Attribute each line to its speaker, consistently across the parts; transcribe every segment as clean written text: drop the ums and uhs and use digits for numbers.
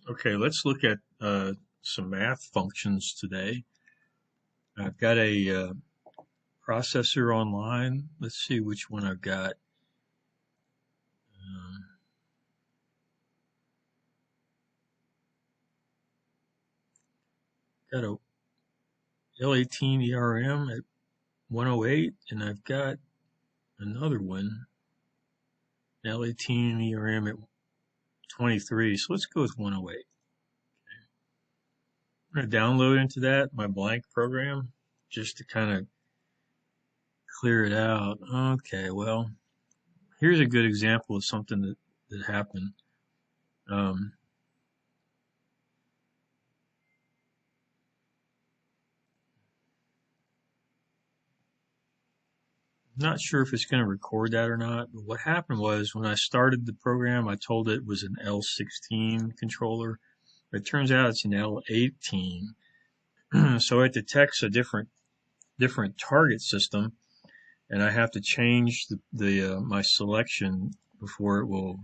Speaker 1: Okay, let's look at some math functions today. I've got a processor online. Let's see which one I've got. Got a L18 ERM at 108, and I've got another one, L18 ERM at 23. So let's go with 108. I'm going to download into that my blank program just to kind of clear it out. Okay, well, here's a good example of something that happened. Not sure if it's going to record that or not, but what happened was when I started the program, I told it was an L16 controller. It turns out it's an L18. So it detects a different target system, and I have to change my selection before it will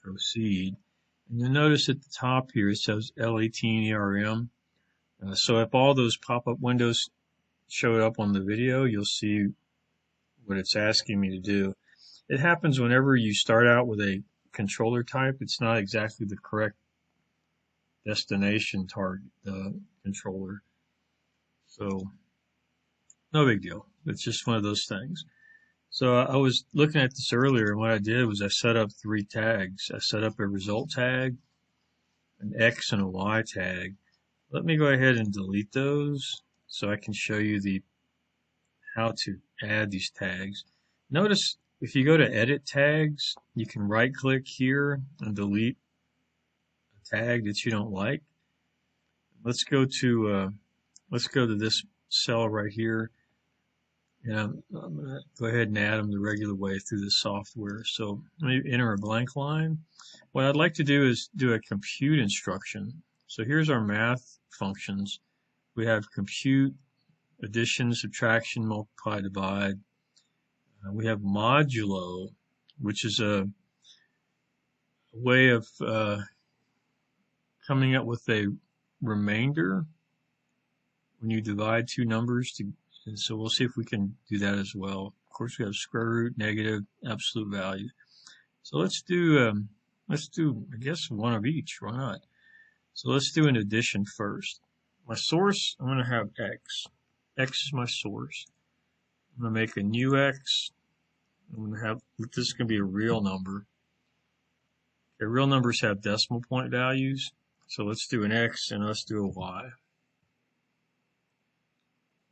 Speaker 1: proceed. And you'll notice at the top here it says L18 ERM. So if all those pop-up windows showed up on the video, you'll see what it's asking me to do. It happens whenever you start out with a controller type. It's not exactly the correct destination target controller. So no big deal. It's just one of those things. So I was looking at this earlier, and what I did was I set up 3 tags. I set up a result tag, an X and a Y tag. Let me go ahead and delete those so I can show you how to add these tags. Notice if you go to edit tags, you can right click here and delete a tag that you don't like. Let's go to this cell right here, and I'm going to go ahead and add them the regular way through the software. So let me enter a blank line. What I'd like to do is do a compute instruction. So here's our math functions. We have compute, addition, subtraction, multiply, divide. We have modulo, which is a way of coming up with a remainder when you divide 2 numbers. And so we'll see if we can do that as well. Of course, we have square root, negative, absolute value. So let's do I guess one of each. Why not? So let's do an addition first. My source, I'm going to have x. X is my source. I'm going to make a new x. I'm going to have, this is going to be a real number. Okay, real numbers have decimal point values. So let's do an x and let's do a y.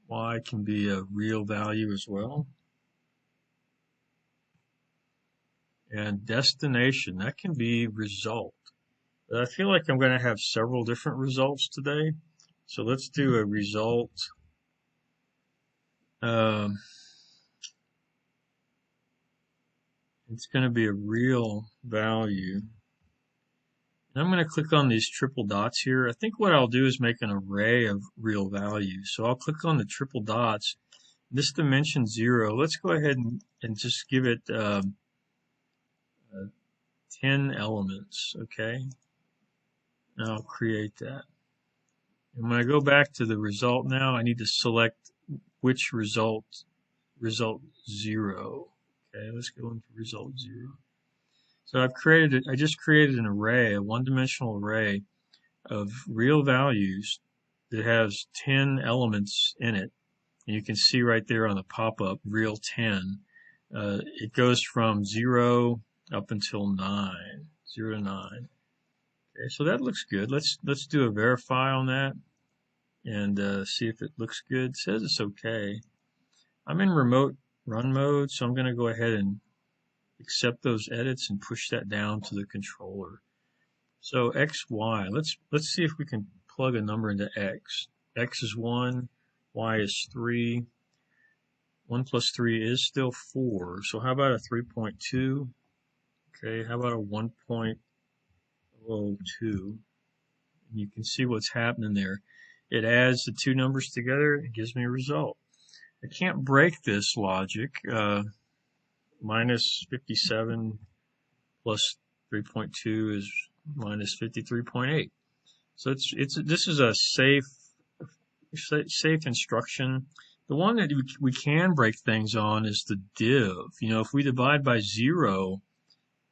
Speaker 1: Y can be a real value as well. And destination, that can be result. But I feel like I'm going to have several different results today. So let's do a result. It's going to be a real value. And I'm going to click on these triple dots here. I think what I'll do is make an array of real values. So I'll click on the triple dots. This dimension 0. Let's go ahead and just give it 10 elements. Okay. And I'll create that. And when I go back to the result now, I need to select which result 0. Okay, let's go into result 0. So I just created an array, a one-dimensional array of real values that has 10 elements in it. And you can see right there on the pop-up, real 10. It goes from 0 up until 9, 0 to 9. Okay, so that looks good. Let's do a verify on that and see if it looks good. It says it's okay. I'm in remote run mode, so I'm going to go ahead and accept those edits and push that down to the controller. So x, y. Let's see if we can plug a number into x. X is 1, y is 3. 1 plus 3 is still 4. So how about a 3.2? Okay, how about a 1.02? You can see what's happening there. It adds the 2 numbers together and gives me a result. I can't break this logic. Minus 57 plus 3.2 is minus 53.8. So this is a safe instruction. The one that we can break things on is the div. You know, if we divide by 0,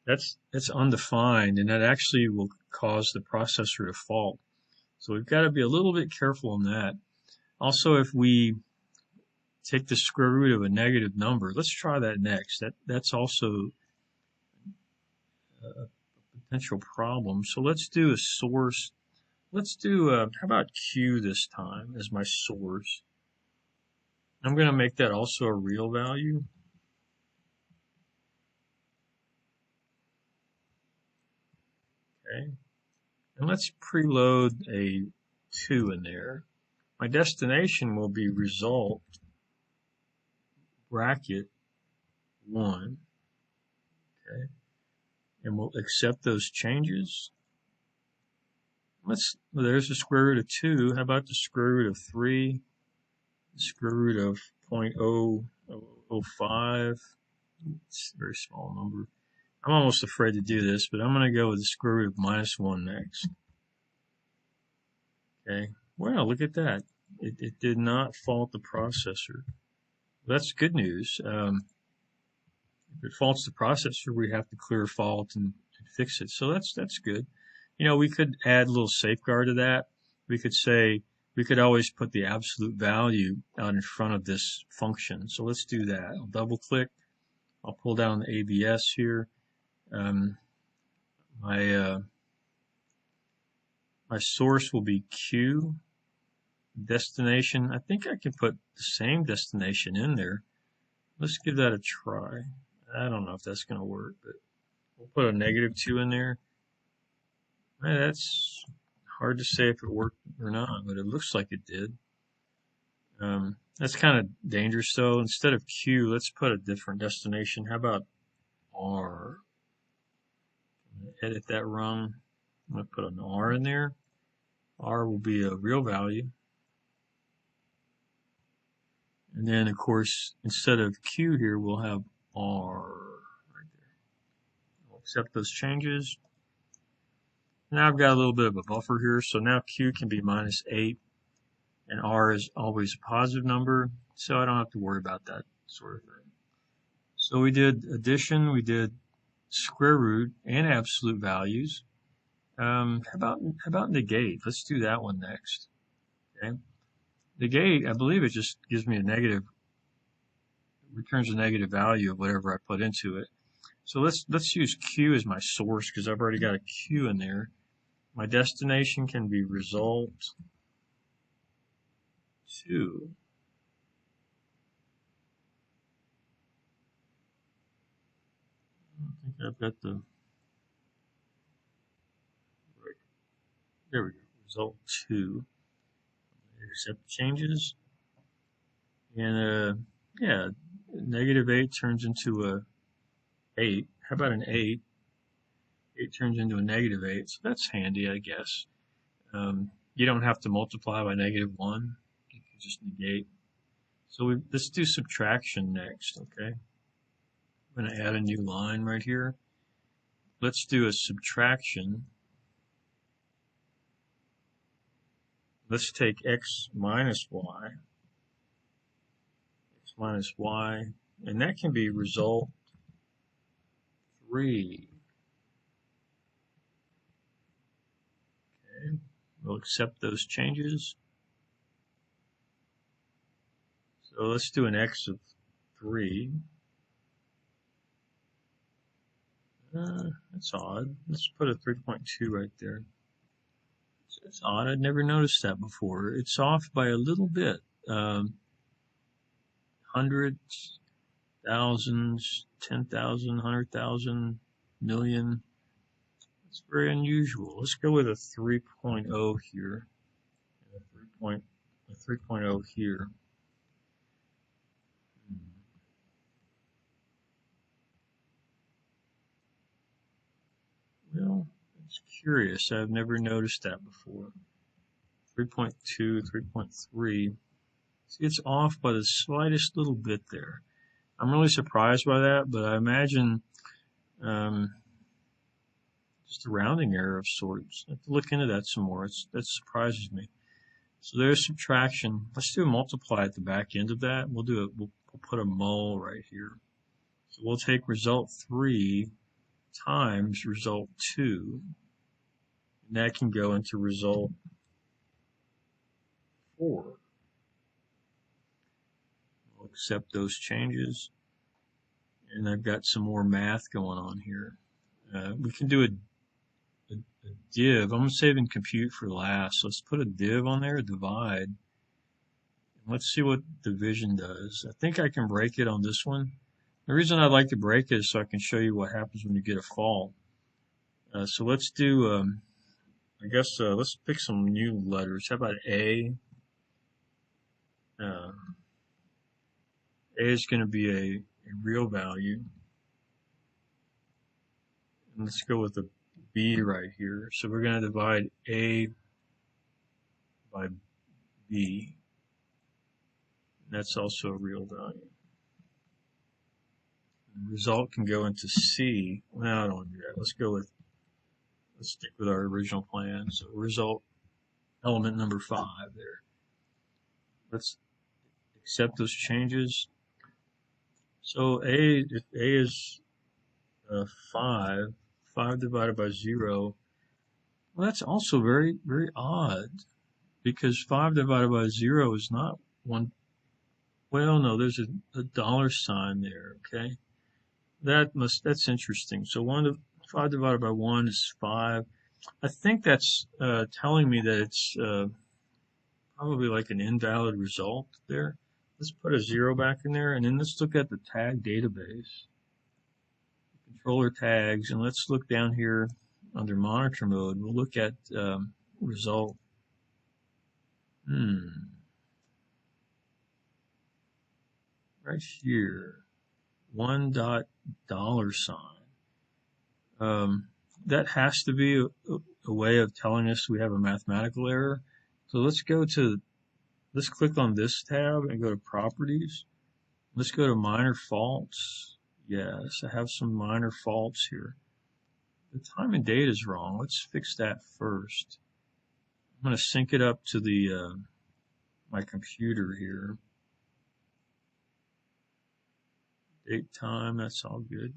Speaker 1: that's undefined, and that actually will cause the processor to fault. So we've got to be a little bit careful on that. Also, if we take the square root of a negative number, let's try that next. That's also a potential problem. So let's do a source. Let's do, how about Q this time as my source? I'm going to make that also a real value. Okay. And let's preload a 2 in there. My destination will be result bracket 1. Okay. And we'll accept those changes. There's the square root of 2. How about the square root of 3? The square root of 0.005. It's a very small number. I'm almost afraid to do this, but I'm going to go with the square root of -1 next. Okay. Wow, look at that. It did not fault the processor. That's good news. If it faults the processor, we have to clear fault and fix it. So that's good. You know, we could add a little safeguard to that. We could say, we could always put the absolute value out in front of this function. So let's do that. I'll double click. I'll pull down the ABS here. My source will be Q. Destination, I think I can put the same destination in there. Let's give that a try. I don't know if that's going to work, but we'll put a -2 in there. That's hard to say if it worked or not, but it looks like it did. That's kind of dangerous, though. Instead of Q, let's put a different destination. How about R? Edit that rung. I'm going to put an R in there. R will be a real value. And then, of course, instead of Q here, we'll have R right there. We'll accept those changes. Now I've got a little bit of a buffer here, so now Q can be -8, and R is always a positive number, so I don't have to worry about that sort of thing. So we did addition, we did square root and absolute values. How about negate? Let's do that one next. Okay. Negate, I believe it just gives me a negative, returns a negative value of whatever I put into it. So let's use Q as my source because I've already got a Q in there. My destination can be result 2. I don't think I've got the, right, there we go, result 2. Accept changes. And yeah, -8 turns into a 8. How about an 8? 8 turns into a -8, so that's handy, I guess. You don't have to multiply by -1. You can just negate. So let's do subtraction next, okay? I'm going to add a new line right here. Let's do a subtraction. Let's take x minus y. X minus y, and that can be result 3. Okay, we'll accept those changes. So let's do an x of 3. That's odd. Let's put a 3.2 right there. It's odd. I'd never noticed that before. It's off by a little bit. Hundreds, thousands, 10,000, 100,000, million. It's very unusual. Let's go with a 3.0 here. A 3.0 here. Well, it's curious. I've never noticed that before. 3.2, 3.3. It's off by the slightest little bit there. I'm really surprised by that, but I imagine just a rounding error of sorts. I have to look into that some more. That surprises me. So there's subtraction. Let's do a multiply at the back end of that. We'll put a mul right here. So we'll take result 3 times result 2. And that can go into result 4. We'll accept those changes. And I've got some more math going on here. We can do a div. I'm saving compute for last. So let's put a div on there, divide. Let's see what division does. I think I can break it on this one. The reason I'd like to break it is so I can show you what happens when you get a fault. So let's do, I guess, let's pick some new letters. How about A? A is going to be a real value. And let's go with a B right here. So we're going to divide A by B. And that's also a real value. The result can go into C. Well, I don't want to do that. Let's stick with our original plan. So result element number 5 there. Let's accept those changes. So if A is 5 divided by 0, well, that's also very, very odd, because 5 divided by 0 is not 1. Well, no, there's a dollar sign there, okay? That's interesting. So 5 divided by 1 is 5. I think that's telling me that it's probably like an invalid result there. Let's put a 0 back in there, and then let's look at the tag database. Controller tags, and let's look down here under monitor mode. We'll look at result. Right here, $1 sign. That has to be a way of telling us we have a mathematical error. So let's click on this tab and go to properties. Let's go to minor faults. Yes, I have some minor faults here. The time and date is wrong. Let's fix that first. I'm going to sync it up to the my computer here. Date, time, that's all good.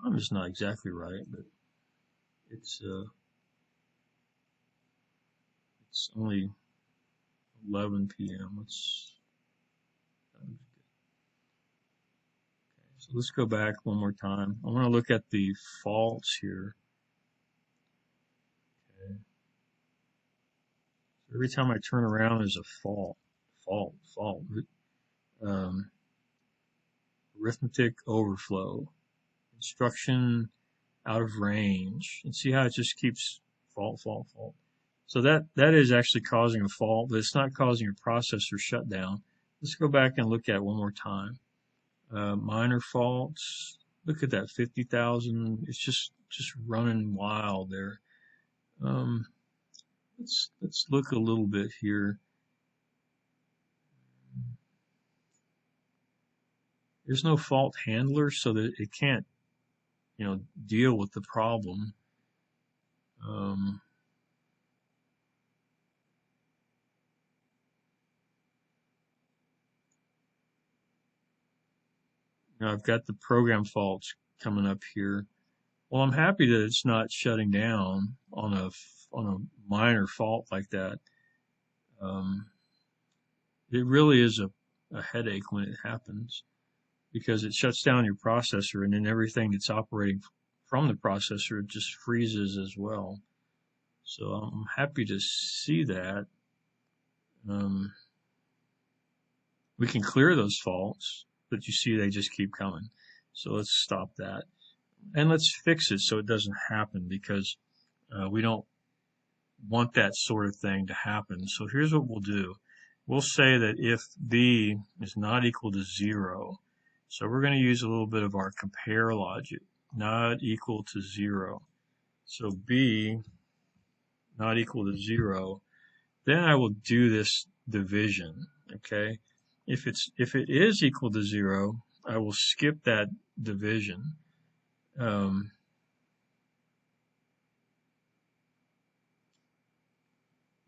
Speaker 1: Time is not exactly right, but it's only 11 p.m. So let's go back one more time. I want to look at the faults here. Okay. So every time I turn around, there's a fault. Arithmetic overflow. Instruction out of range. And see how it just keeps fault. So that is actually causing a fault, but it's not causing a processor shutdown. Let's go back and look at it one more time. Minor faults. Look at that, 50,000. It's just running wild there. Let's look a little bit here. There's no fault handler, so that it can't, deal with the problem. Now I've got the program faults coming up here. Well, I'm happy that it's not shutting down on a minor fault like that. It really is a headache when it happens, because it shuts down your processor, and then everything that's operating from the processor just freezes as well. So I'm happy to see that. We can clear those faults, but you see they just keep coming. So let's stop that. And let's fix it so it doesn't happen, because we don't want that sort of thing to happen. So here's what we'll do. We'll say that if B is not equal to 0, so we're going to use a little bit of our compare logic, not equal to 0. So B not equal to 0, then I will do this division, okay? If it is equal to 0, I will skip that division.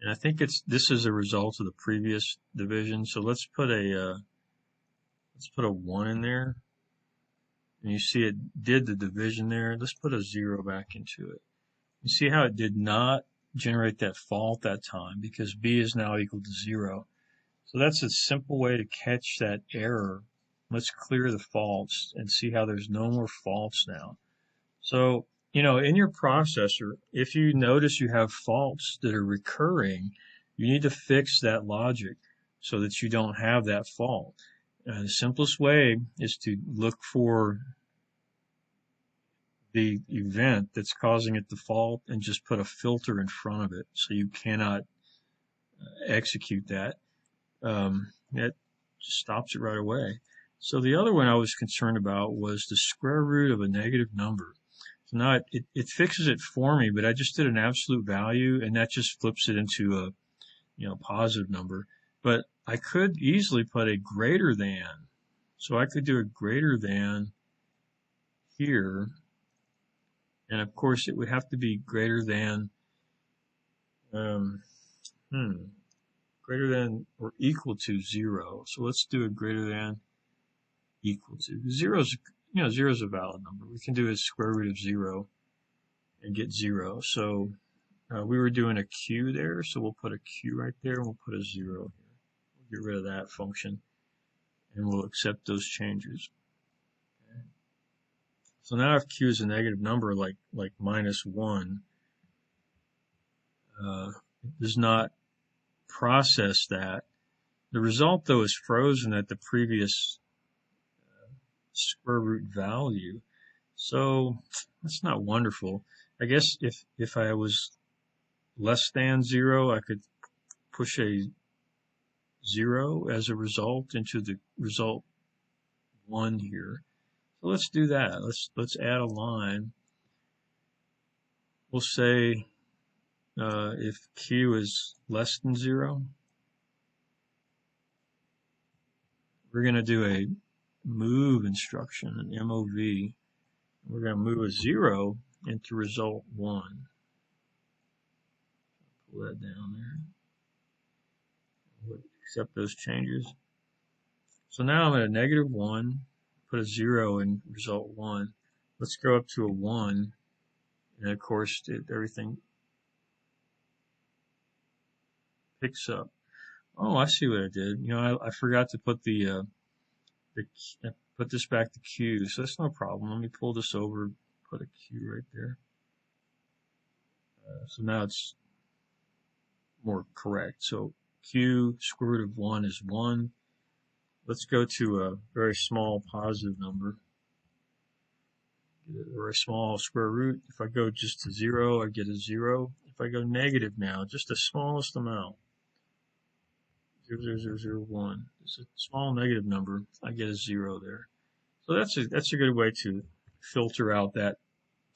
Speaker 1: And I think this is a result of the previous division. So let's put a 1 in there. And you see it did the division there. Let's put a 0 back into it. You see how it did not generate that fault that time because b is now equal to 0. So that's a simple way to catch that error. Let's clear the faults and see how there's no more faults now. So, in your processor, if you notice you have faults that are recurring, you need to fix that logic so that you don't have that fault. The simplest way is to look for the event that's causing it to fault and just put a filter in front of it so you cannot execute that. That just stops it right away. So the other one I was concerned about was the square root of a negative number. So now it fixes it for me, but I just did an absolute value, and that just flips it into a positive number. But I could easily put a greater than. So I could do a greater than here. And of course, it would have to be greater than, greater than or equal to 0. So let's do a greater than equal to. 0 is a valid number. We can do a square root of 0 and get 0. So we were doing a q there, so we'll put a q right there, and we'll put a 0 here. We'll get rid of that function, and we'll accept those changes. Okay. So now if q is a negative number like -1, it does not process that. The result, though, is frozen at the previous square root value. So that's not wonderful. I guess if I was less than 0, I could push a 0 as a result into the result 1 here. So let's do that. Let's add a line. We'll say if q is less than 0, we're going to do a move instruction, an MOV. We're going to move a 0 into result 1. Pull that down there. We'll accept those changes. So now I'm at a -1, put a 0 in result 1. Let's go up to a 1, and of course everything picks up. Oh, I see what I did. I forgot to put put this back to q, so that's no problem. Let me pull this over, put a q right there. So now it's more correct. So q square root of 1 is 1. Let's go to a very small positive number. Get a very small square root. If I go just to 0, I get a 0. If I go negative now, just the smallest amount, 0.0001. It's a small negative number. I get a 0 there. So that's a good way to filter out that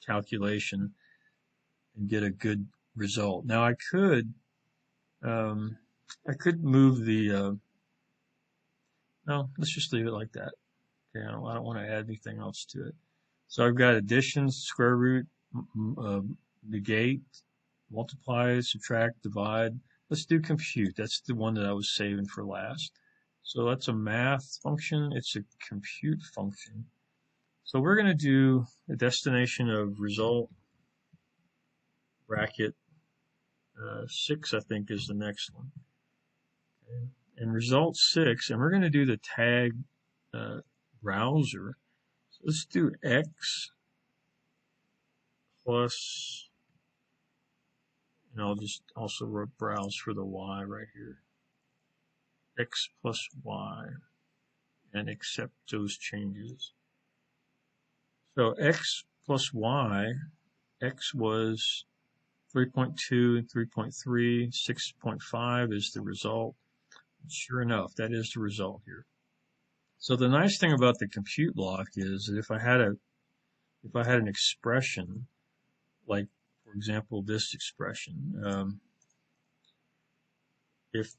Speaker 1: calculation and get a good result. Now I could move the no, let's just leave it like that. Okay, I don't want to add anything else to it. So I've got addition, square root, negate, multiply, subtract, divide. Let's do compute. That's the one that I was saving for last. So that's a math function. It's a compute function. So we're going to do a destination of result bracket 6, I think, is the next one. Okay. And result 6, and we're going to do the tag browser. So let's do x plus, and I'll just also browse for the y right here. X plus y, and accept those changes. So x plus y, x was 3.2 and 3.3, 6.5 is the result. Sure enough, that is the result here. So the nice thing about the compute block is that if I had an expression, like for example this expression, if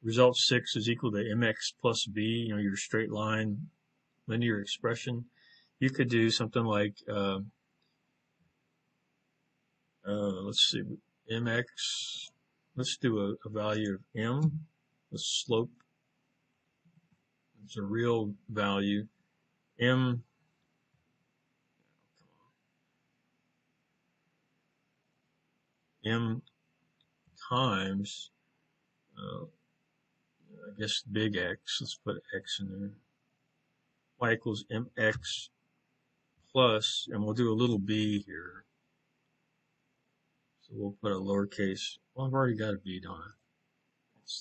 Speaker 1: result 6 is equal to mx plus b, your straight line linear expression, you could do something like let's see, mx, let's do a value of m, the slope, it's a real value, m times, I guess big X, let's put X in there, y equals mx plus, and we'll do a little b here. So we'll put a lowercase, well, I've already got a b on it.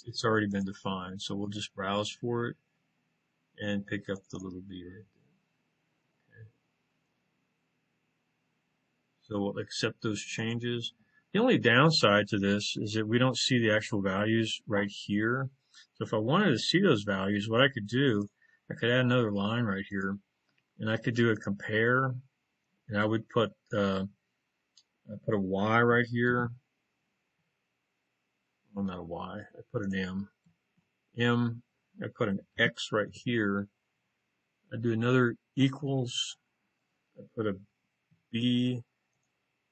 Speaker 1: It's already been defined, so we'll just browse for it and pick up the little b right there. Okay. So we'll accept those changes. The only downside to this is that we don't see the actual values right here. So if I wanted to see those values, what I could do, I could add another line right here, and I could do a compare, and I would put I put a y right here. Well, not a y. I put an m. I put an x right here. I do another equals. I put a b,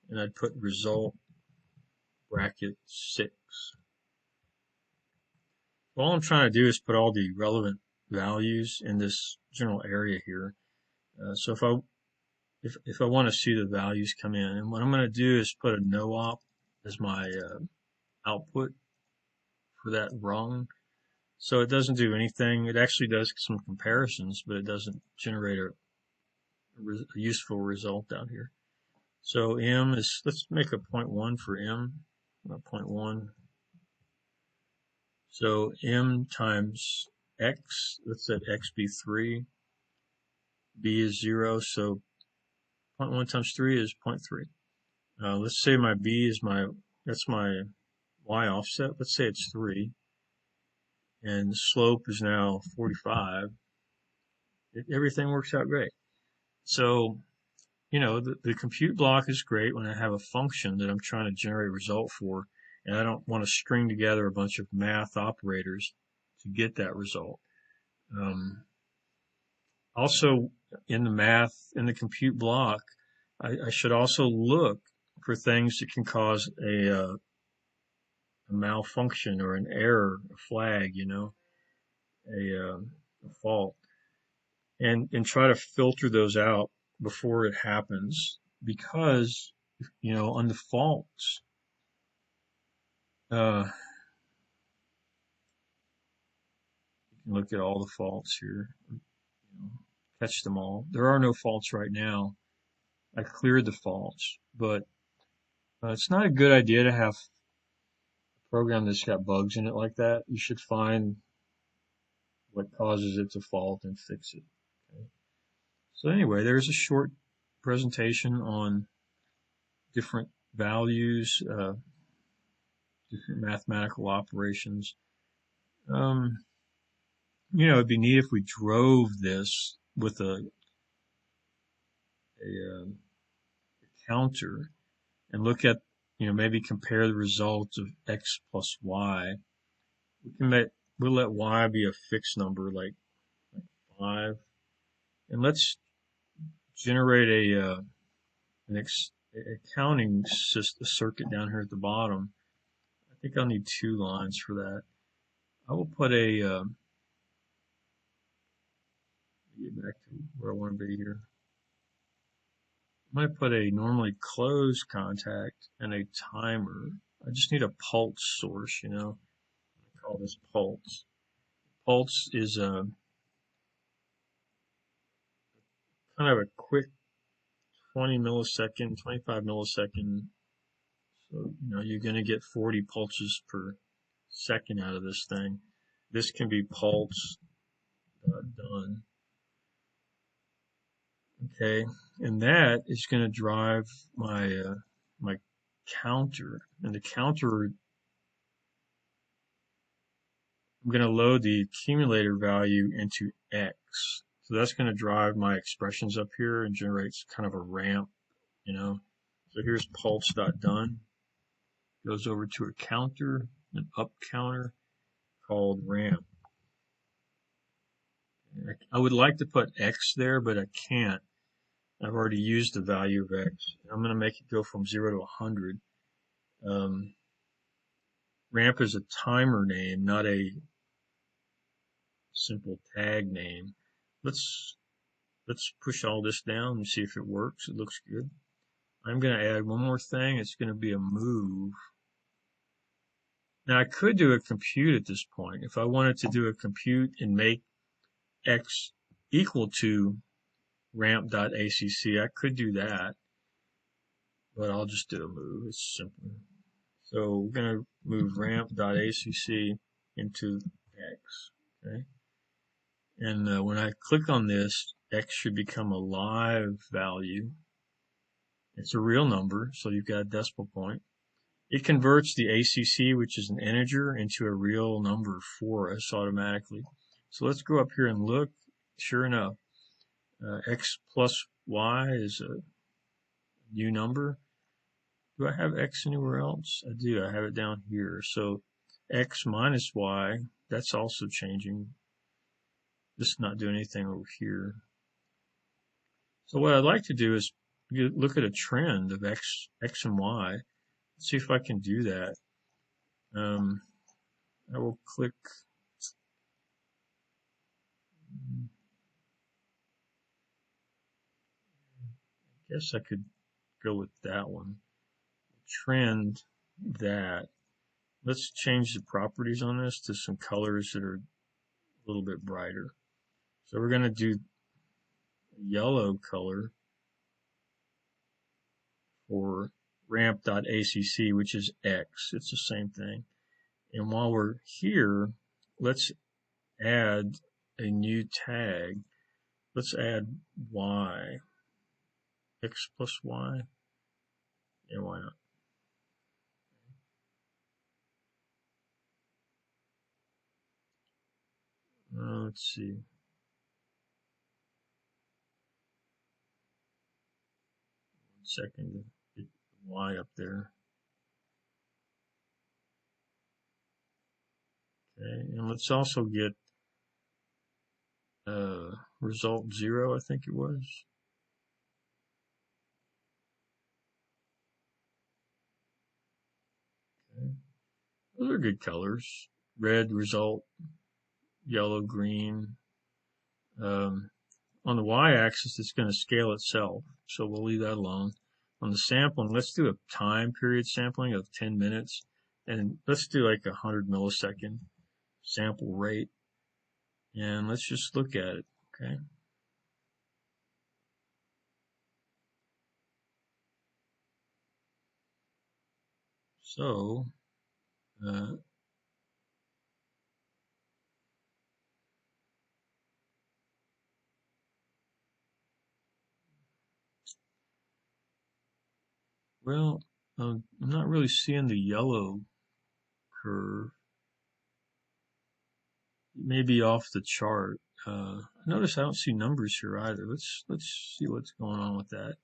Speaker 1: and I'd put result bracket 6. All I'm trying to do is put all the relevant values in this general area here. So if I want to see the values come in, and what I'm going to do is put a no op as my output for that rung. So it doesn't do anything. It actually does some comparisons, but it doesn't generate a useful result down here. So m is, let's make a 0.1 for m, 0.1. So m times x, let's set x be 3, b is 0, so 0.1 times 3 is 0.3. Let's say my b is that's my y offset, let's say it's 3, and the slope is now 45. Everything works out great. So, you know, the compute block is great when I have a function that I'm trying to generate a result for, and I don't want to string together a bunch of math operators to get that result. Also, in the compute block, I should also look for things that can cause a malfunction or an error, a flag, you know, a fault, and try to filter those out before it happens, because, you know, on the faults, you can look at all the faults here, you know, catch them all. There are no faults right now. I cleared the faults, but it's not a good idea to have a program that's got bugs in it like that. You should find what causes it to fault and fix it. Okay. So anyway, there's a short presentation on different values, different mathematical operations. You know, it'd be neat if we drove this with a counter and look at, you know, maybe compare the results of x plus y. We'll let y be a fixed number like 5, and let's generate an accounting circuit down here at the bottom. I think I'll need 2 lines for that. I will put a get back to where I want to be here. I'm going to put a normally closed contact and a timer. I just need a pulse source, you know. I call this pulse. Pulse is kind of a quick 20 millisecond, 25 millisecond. So, you know, you're going to get 40 pulses per second out of this thing. This can be pulse done. Okay, and that is going to drive my my counter, and the counter, I'm going to load the accumulator value into X. So that's going to drive my expressions up here and generates kind of a ramp, you know. So here's pulse.done. Goes over to a counter, an up counter called ramp. I would like to put X there, but I can't. I've already used the value of X. I'm going to make it go from 0 to 100. Ramp is a timer name, not a simple tag name. Let's push all this down and see if it works. It looks good. I'm going to add one more thing. It's going to be a move. Now I could do a compute at this point. If I wanted to do a compute and make x equal to ramp.acc, I could do that, but I'll just do a move. It's simple. So we're going to move ramp.acc into x. Okay. And when I click on this, x should become a live value. It's a real number, so you've got a decimal point. It converts the ACC, which is an integer, into a real number for us automatically. So let's go up here and look. Sure enough, x plus y is a new number. Do I have x anywhere else? I do. I have it down here. So x minus y, that's also changing. This is not doing anything over here. So what I'd like to do is look at a trend of x and y. Let's see if I can do that. I will click. I guess I could go with that one. Trend that. Let's change the properties on this to some colors that are a little bit brighter. So we're going to do yellow color for ramp.acc, which is x. It's the same thing. And while we're here, let's add a new tag. Let's add y. X plus y. Yeah, why not? Let's see. One second to get the y up there. Okay, and let's also get result 0, I think it was. Okay. Those are good colors. Red, result, yellow, green. On the y-axis, it's going to scale itself, so we'll leave that alone. On the sampling, let's do a time period sampling of 10 minutes, and let's do like 100 millisecond sample rate, and let's just look at it, okay? So, well, I'm not really seeing the yellow curve. Maybe off the chart. Notice I don't see numbers here either. Let's see what's going on with that.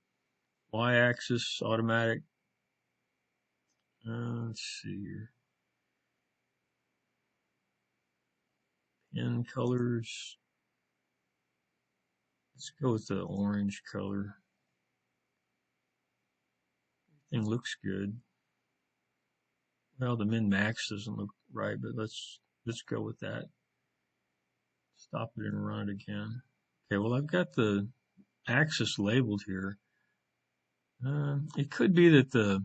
Speaker 1: Y-axis, automatic. Let's see here. Pen colors. Let's go with the orange color. Everything looks good. Well, the min-max doesn't look right, but let's go with that. Stop it and run it again. Okay, well, I've got the axis labeled here. It could be that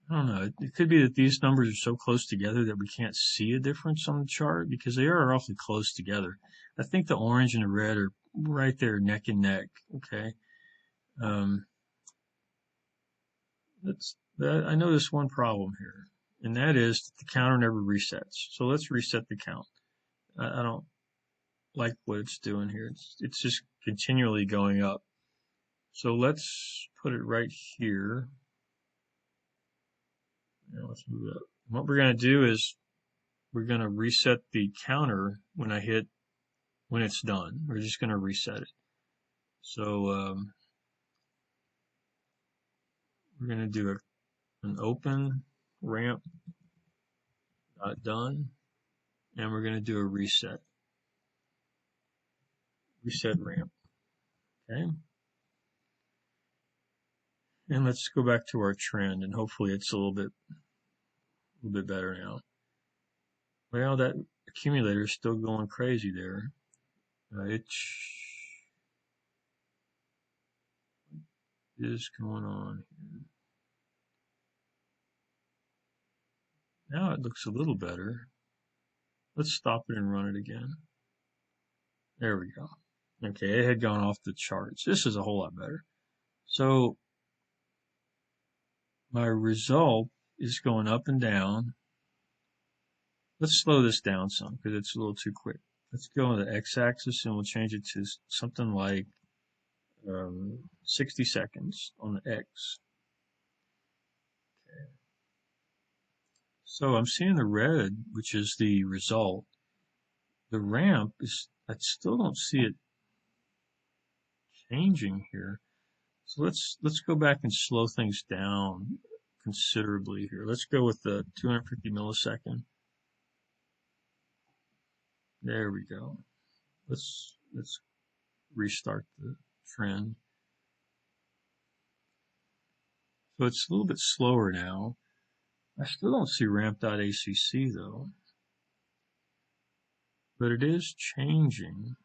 Speaker 1: I don't know, it could be that these numbers are so close together that we can't see a difference on the chart because they are awfully close together. I think the orange and the red are right there neck and neck, okay? I noticed one problem here, and that is that the counter never resets. So let's reset the count. I don't like what it's doing here. It's just continually going up. So let's put it right here. Now let's move it up. What we're going to do is we're going to reset the counter when it's done. We're just going to reset it. So we're going to do an open ramp done, and we're going to do a reset ramp. Okay. And let's go back to our trend, and hopefully it's a little bit better now. Well, that accumulator is still going crazy there. It is going on here. Now it looks a little better. Let's stop it and run it again. There we go. Okay, it had gone off the charts. This is a whole lot better. So my result is going up and down. Let's slow this down some because it's a little too quick. Let's go on the x-axis and we'll change it to something like 60 seconds on the x. Okay. So I'm seeing the red, which is the result. The ramp is, I still don't see it changing here. So let's go back and slow things down considerably here. Let's go with the 250 millisecond. There we go. Let's restart the trend. So it's a little bit slower now. I still don't see ramp.acc though, but it is changing.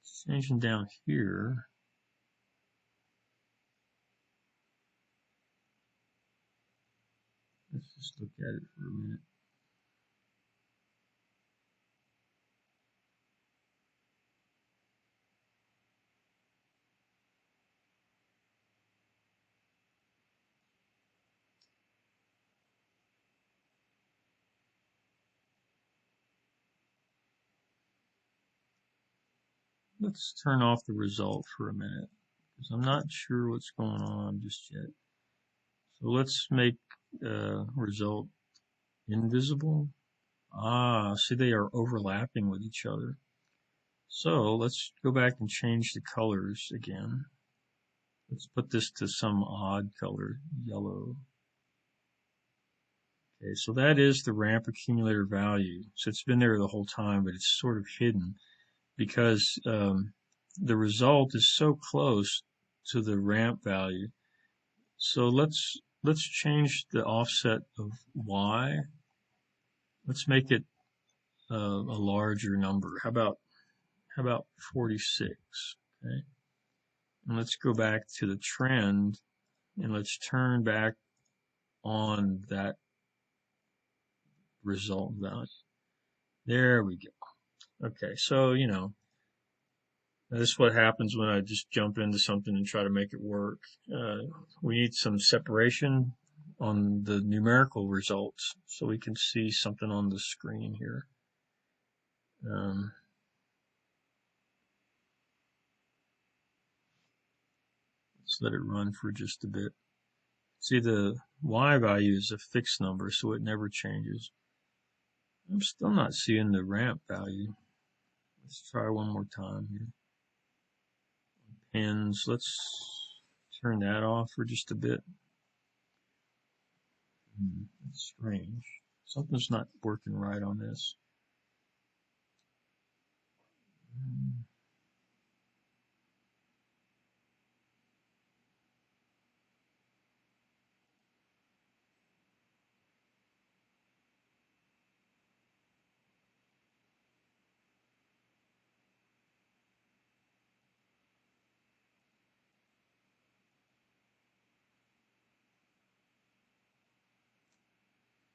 Speaker 1: It's changing down here. Let's just look at it for a minute. Let's turn off the result for a minute because I'm not sure what's going on just yet. So let's make result invisible. See, they are overlapping with each other. So let's go back and change the colors again. Let's put this to some odd color, yellow. Okay, so that is the ramp accumulator value. So it's been there the whole time, but it's sort of hidden because the result is so close to the ramp value. So let's change the offset of y. Let's make it a larger number. How about 46? Okay, and let's go back to the trend and let's turn back on that result value. There we go. Okay, so you know, this is what happens when I just jump into something and try to make it work. We need some separation on the numerical results so we can see something on the screen here. Let's let it run for just a bit. See, the y value is a fixed number, so it never changes. I'm still not seeing the ramp value. Let's try one more time here. Pins, let's turn that off for just a bit. That's strange. Something's not working right on this.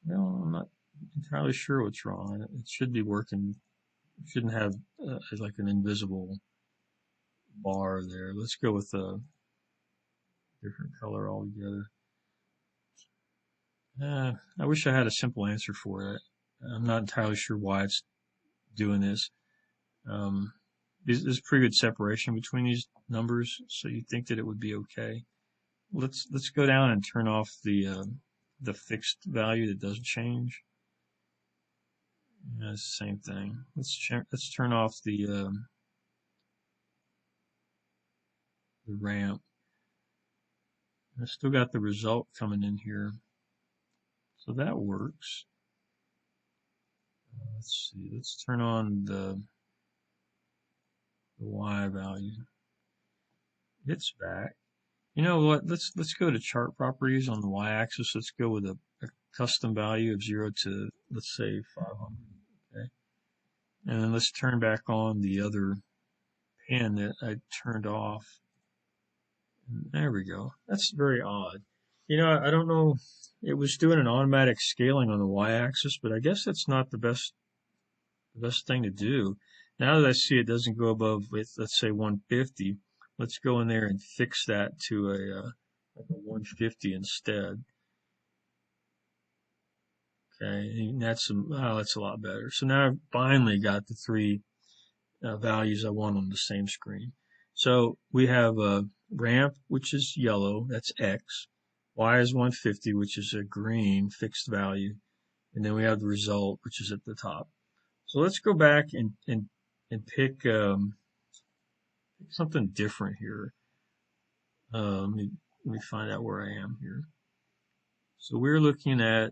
Speaker 1: Well, I'm not entirely sure what's wrong. It should be working. It shouldn't have like an invisible bar there. Let's go with a different color altogether. I wish I had a simple answer for it. I'm not entirely sure why it's doing this. There's pretty good separation between these numbers, so you'd think that it would be okay. Let's go down and turn off the fixed value that doesn't change. Yeah, it's the same thing. Let's turn off the ramp. I still got the result coming in here, so that works. Let's see. Let's turn on the the y value. It's back. You know what? Let's go to chart properties on the y-axis. Let's go with a custom value of 0 to, let's say, 500. Okay. And then let's turn back on the other pen that I turned off. And there we go. That's very odd. You know, I don't know. It was doing an automatic scaling on the y-axis, but I guess that's not the best thing to do. Now that I see it doesn't go above, let's say 150, let's go in there and fix that to like a 150 instead. Okay, and that's a lot better. So now I've finally got the three values I want on the same screen. So we have a ramp, which is yellow, that's X. Y is 150, which is a green fixed value. And then we have the result, which is at the top. So let's go back and pick something different here. Let me find out where I am here. So we're looking at,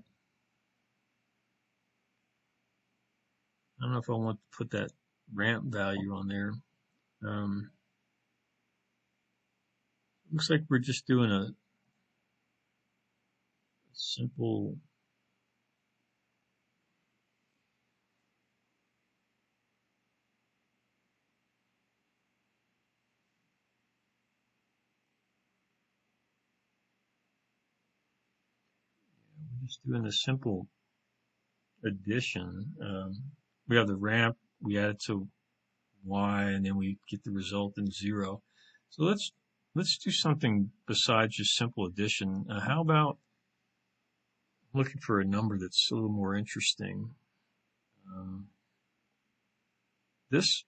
Speaker 1: I don't know if I want to put that ramp value on there. Looks like we're just doing a simple addition. We have the ramp, we add it to y, and then we get the result in 0. So let's do something besides just simple addition. How about looking for a number that's a little more interesting? This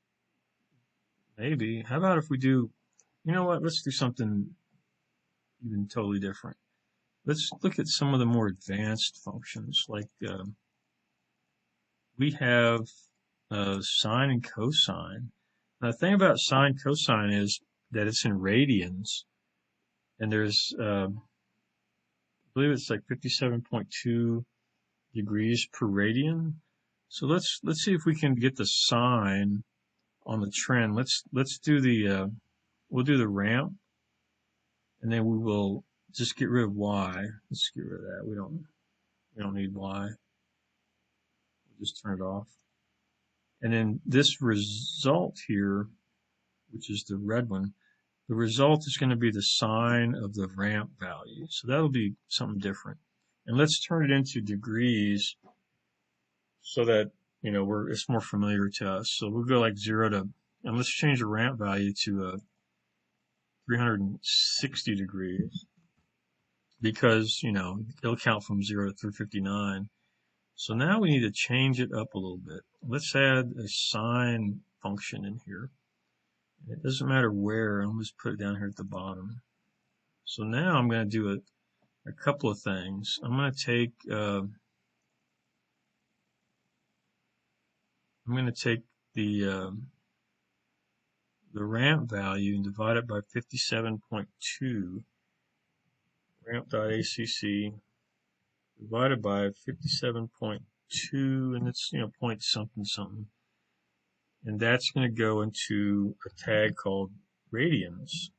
Speaker 1: maybe. How about if we do, you know what, let's do something even totally different. Let's look at some of the more advanced functions, like we have sine and cosine. Now, the thing about sine cosine is that it's in radians, and there's, I believe it's like 57.2 degrees per radian. So let's see if we can get the sine on the trend. Let's do the we'll do the ramp, and then we will just get rid of y. Let's get rid of that. We don't need y. We'll just turn it off. And then this result here, which is the red one, the result is going to be the sine of the ramp value. So that'll be something different. And let's turn it into degrees so that, you know, it's more familiar to us. So we'll go like 0 to, and let's change the ramp value to 360 degrees, because, you know, it'll count from 0 to 359. So now we need to change it up a little bit. Let's add a sine function in here. It doesn't matter where, I'll just put it down here at the bottom. So now I'm going to do a couple of things. I'm going to take the ramp value and divide it by 57.2, ramp.acc divided by 57.2, and it's, you know, point something something. And that's going to go into a tag called radians.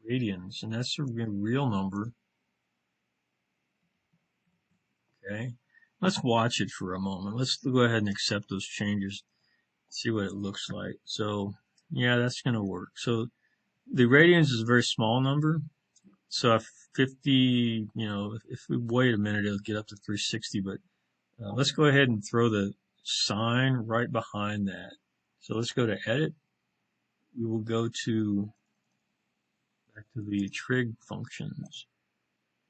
Speaker 1: Radians, and that's a real number. Okay, let's watch it for a moment. Let's go ahead and accept those changes, see what it looks like. So, yeah, that's going to work. So, the radians is a very small number. So, if 50, you know, if we wait a minute, it'll get up to 360. But let's go ahead and throw the sine right behind that. So let's go to edit. We will go back to the trig functions,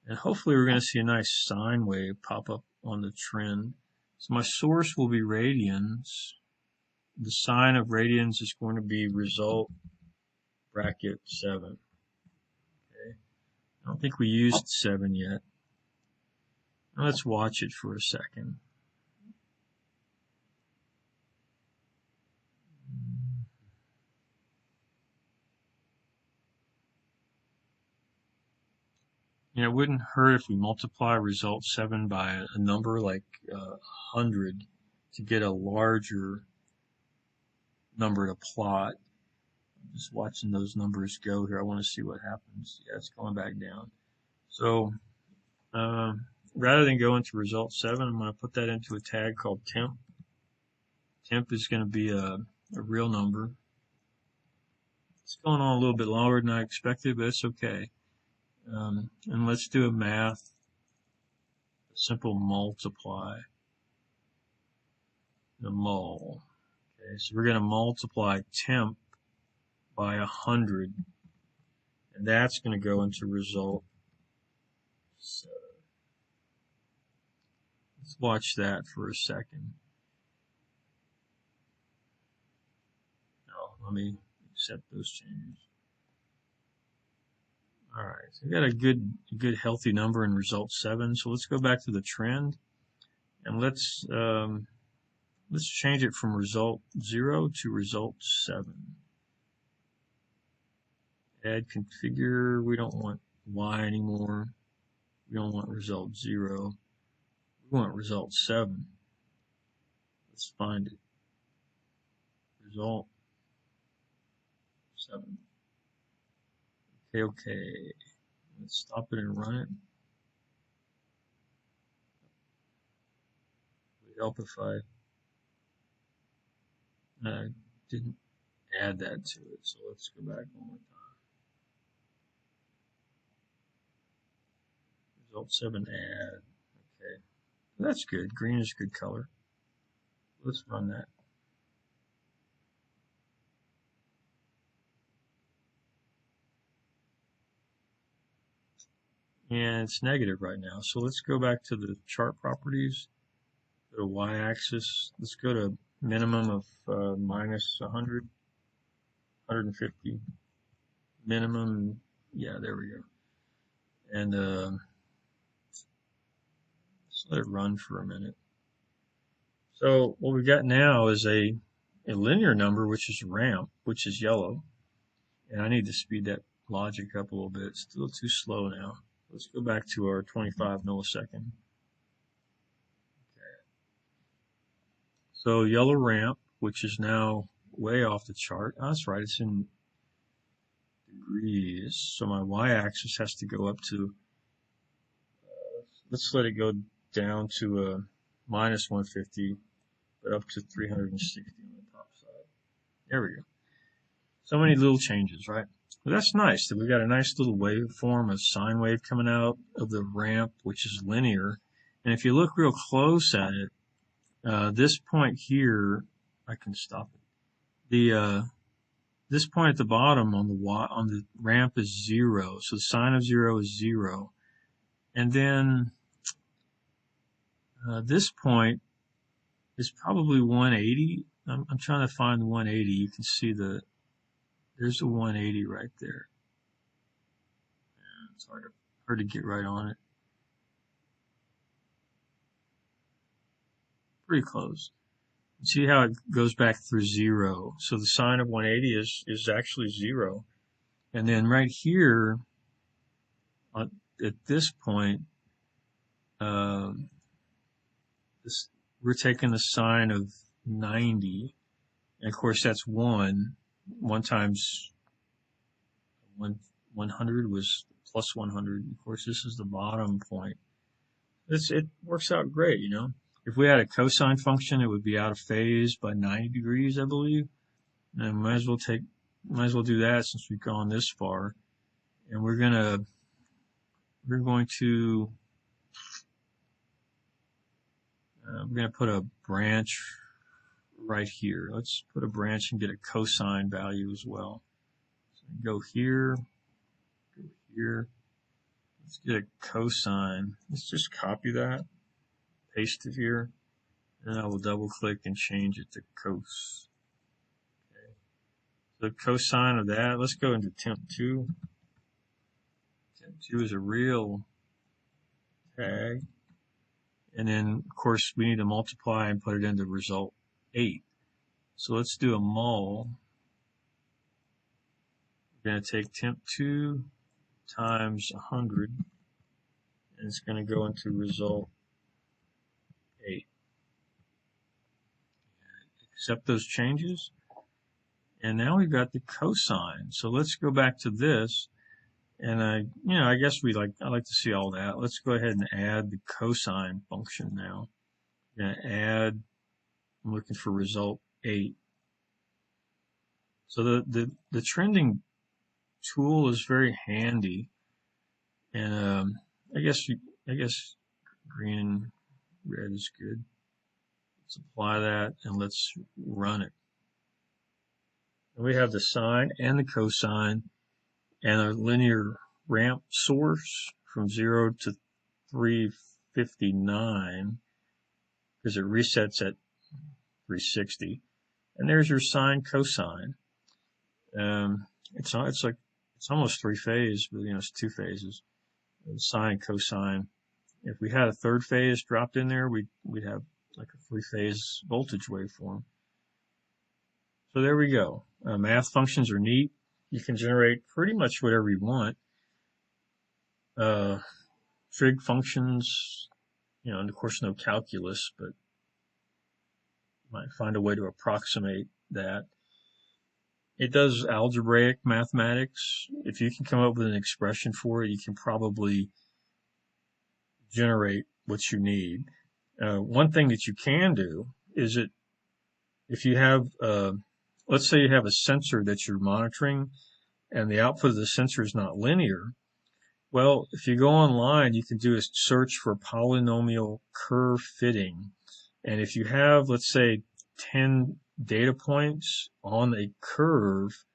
Speaker 1: and hopefully we're going to see a nice sine wave pop up on the trend. So my source will be radians. The sine of radians is going to be result bracket 7. Okay. I don't think we used 7 yet. Now let's watch it for a second. You know, it wouldn't hurt if we multiply result 7 by a number like 100 to get a larger number to plot. I'm just watching those numbers go here. I want to see what happens. Yeah, it's going back down. So rather than go into result 7, I'm going to put that into a tag called temp. Temp is going to be a real number. It's going on a little bit longer than I expected, but it's okay. And let's do a math, a simple multiply. The mul. Okay, so we're going to multiply temp by 100, and that's going to go into result 7. Let's watch that for a second. Let me accept those changes. All right, so we got a good healthy number in result 7. So let's go back to the trend, and let's change it from result 0 to result 7. Add configure. We don't want Y anymore. We don't want result 0. We want result 7. Let's find it. Result 7. Okay. Let's stop it and run it. Would it help if I didn't add that to it? So let's go back one more time. Result 7 add. Okay. That's good. Green is a good color. Let's run that. And it's negative right now. So let's go back to the chart properties, go to y-axis. Let's go to minimum of minus 100, 150. Minimum, yeah, there we go. And let's let it run for a minute. So what we've got now is a linear number, which is ramp, which is yellow. And I need to speed that logic up a little bit. It's still too slow now. Let's go back to our 25 millisecond. Okay. So yellow ramp, which is now way off the chart. Oh, that's right, it's in degrees. So my y-axis has to go up to, let's let it go down to minus 150, but up to 360 on the top side. There we go. So many little changes, right? Well, that's nice that we got a nice little waveform, a sine wave coming out of the ramp, which is linear. And if you look real close at it, this point here, I can stop it. This point at the bottom on the ramp is 0, so the sine of 0 is 0. And then this point is probably 180. I'm trying to find 180. You can see there's a 180 right there. It's hard to get right on it. Pretty close. See how it goes back through 0. So the sine of 180 is actually 0. And then right here, at this point, we're taking the sine of 90. And of course, that's 1. 1 times 100 was plus 100. Of course, this is the bottom point. It works out great, you know. If we had a cosine function, it would be out of phase by 90 degrees, I believe. And might as well do that since we've gone this far. And we're going to put a branch right here. Let's put a branch and get a cosine value as well. So go here, go here. Let's get a cosine. Let's just copy that, paste it here, and I will double click and change it to cos. Okay. The cosine of that, let's go into temp2. Temp2 is a real tag. And then, of course, we need to multiply and put it into result 8. So let's do a mul. We're going to take temp2 times 100, and it's going to go into result 8. Accept those changes. And now we've got the cosine. So let's go back to this. And I guess I like to see all that. Let's go ahead and add the cosine function now. I'm looking for result 8. So the trending tool is very handy. And I guess green and red is good. Let's apply that and let's run it. And we have the sine and the cosine and a linear ramp source from 0 to 359 because it resets at 360. And there's your sine cosine. It's almost 3-phase, but it's 2 phases. Sine and cosine. If we had a 3rd phase dropped in there, we'd have like a 3-phase voltage waveform. So there we go. Math functions are neat. You can generate pretty much whatever you want. Trig functions, and of course no calculus, but you might find a way to approximate that. It does algebraic mathematics. If you can come up with an expression for it, you can probably generate what you need. One thing that you can do is if you have, let's say you have a sensor that you're monitoring and the output of the sensor is not linear. Well, if you go online, you can do a search for polynomial curve fitting. And if you have, let's say, 10 data points on a curve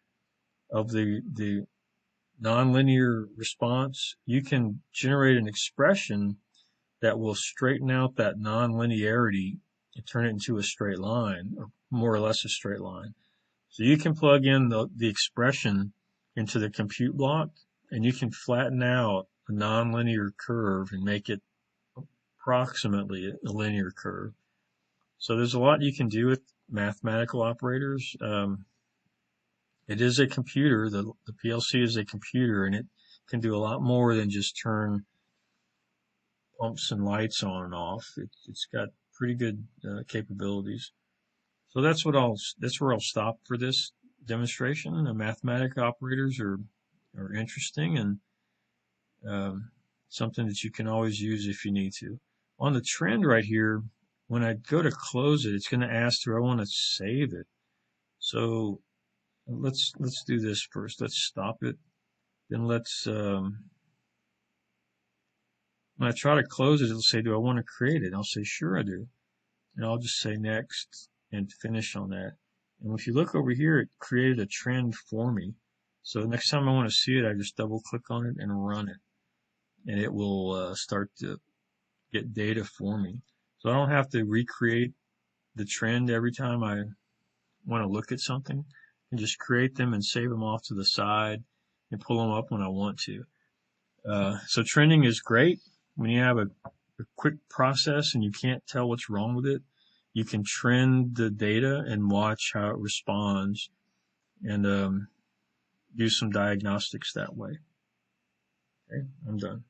Speaker 1: of the nonlinear response, you can generate an expression that will straighten out that nonlinearity and turn it into a straight line, or more or less a straight line. So you can plug in the expression into the compute block, and you can flatten out a nonlinear curve and make it approximately a linear curve. So there's a lot you can do with mathematical operators. It is a computer. The PLC is a computer, and it can do a lot more than just turn pumps and lights on and off. It's got pretty good capabilities. So that's where I'll stop for this demonstration. The mathematical operators are interesting and something that you can always use if you need to. On the trend right here, when I go to close it, it's going to ask, do I want to save it? So let's do this first. Let's stop it. Then when I try to close it, it'll say, do I want to create it? And I'll say, sure I do. And I'll just say next and finish on that. And if you look over here, it created a trend for me. So next time I want to see it, I just double click on it and run it. And it will start to get data for me. So I don't have to recreate the trend every time I want to look at something. I can just create them and save them off to the side and pull them up when I want to. So trending is great. When you have a quick process and you can't tell what's wrong with it, you can trend the data and watch how it responds and do some diagnostics that way. Okay, I'm done.